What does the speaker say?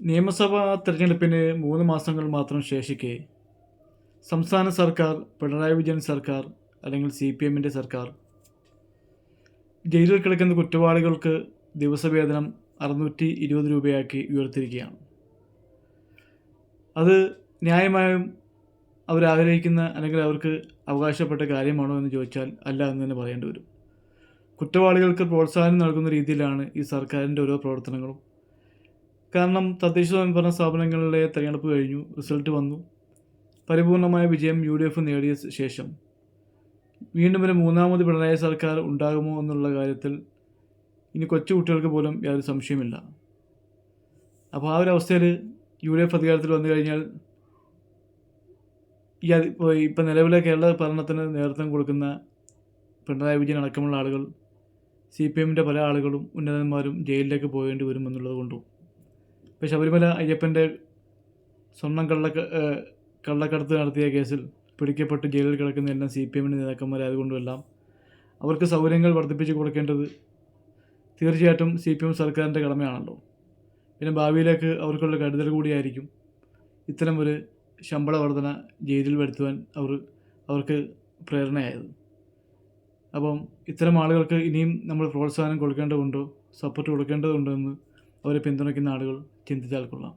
നിയമസഭാ തെരഞ്ഞെടുപ്പിന് 3 മാസങ്ങൾ മാത്രം ശേഷിക്കെ സംസ്ഥാന സർക്കാർ, പിണറായി വിജയൻ സർക്കാർ അല്ലെങ്കിൽ CPMൻ്റെ സർക്കാർ ജയിലിൽ കിടക്കുന്ന കുറ്റവാളികൾക്ക് ദിവസവേതനം 620 രൂപയാക്കി ഉയർത്തിയിരിക്കുകയാണ്. അത് ന്യായമായും അവരാഗ്രഹിക്കുന്ന അല്ലെങ്കിൽ അവർക്ക് അവകാശപ്പെട്ട കാര്യമാണോ എന്ന് ചോദിച്ചാൽ അല്ല എന്ന് തന്നെ പറയേണ്ടി വരും. കുറ്റവാളികൾക്ക് പ്രോത്സാഹനം നൽകുന്ന രീതിയിലാണ് ഈ സർക്കാരിൻ്റെ ഓരോ പ്രവർത്തനങ്ങളും. കാരണം തദ്ദേശ സ്വയംഭരണ സ്ഥാപനങ്ങളിലെ തെരഞ്ഞെടുപ്പ് കഴിഞ്ഞു, റിസൾട്ട് വന്നു. പരിപൂർണമായ വിജയം UDF നേടിയ ശേഷം വീണ്ടും ഒരു മൂന്നാമത് പിണറായി സർക്കാർ ഉണ്ടാകുമോ എന്നുള്ള കാര്യത്തിൽ ഇനി കൊച്ചു കുട്ടികൾക്ക് പോലും യാതൊരു സംശയമില്ല. അപ്പോൾ ആ ഒരു അവസ്ഥയിൽ UDF അധികാരത്തിൽ വന്നു കഴിഞ്ഞാൽ ഇപ്പം നിലവിലെ കേരള ഭരണത്തിന് നേതൃത്വം കൊടുക്കുന്ന പിണറായി വിജയൻ അടക്കമുള്ള ആളുകൾ, CPMൻ്റെ പല ആളുകളും ഉന്നതന്മാരും ജയിലിലേക്ക് പോകേണ്ടി വരും എന്നുള്ളത് കൊണ്ടും, ഇപ്പോൾ ശബരിമല അയ്യപ്പൻ്റെ സ്വർണം കള്ളക്കടത്ത് നടത്തിയ കേസിൽ പിടിക്കപ്പെട്ട് ജയിലിൽ കിടക്കുന്ന എല്ലാം CPMൻ്റെ നേതാക്കന്മാരായതുകൊണ്ടുമെല്ലാം അവർക്ക് സൗകര്യങ്ങൾ വർദ്ധിപ്പിച്ച് കൊടുക്കേണ്ടത് തീർച്ചയായിട്ടും CPM സർക്കാരിൻ്റെ കടമയാണല്ലോ. പിന്നെ ഭാവിയിലേക്ക് അവർക്കുള്ള കരുതൽ കൂടിയായിരിക്കും ഇത്തരം ഒരു ശമ്പള വർധന ജയിലിൽ വരുത്തുവാൻ അവർക്ക് പ്രേരണയായത്. അപ്പം ഇത്തരം ആളുകൾക്ക് ഇനിയും നമ്മൾ പ്രോത്സാഹനം കൊടുക്കേണ്ടതുണ്ടോ, സപ്പോർട്ട് കൊടുക്കേണ്ടതുണ്ടോ എന്ന് അവരെ പിന്തുണയ്ക്കുന്ന ആളുകൾ ചിന്തിച്ചാൽ കൊള്ളാം.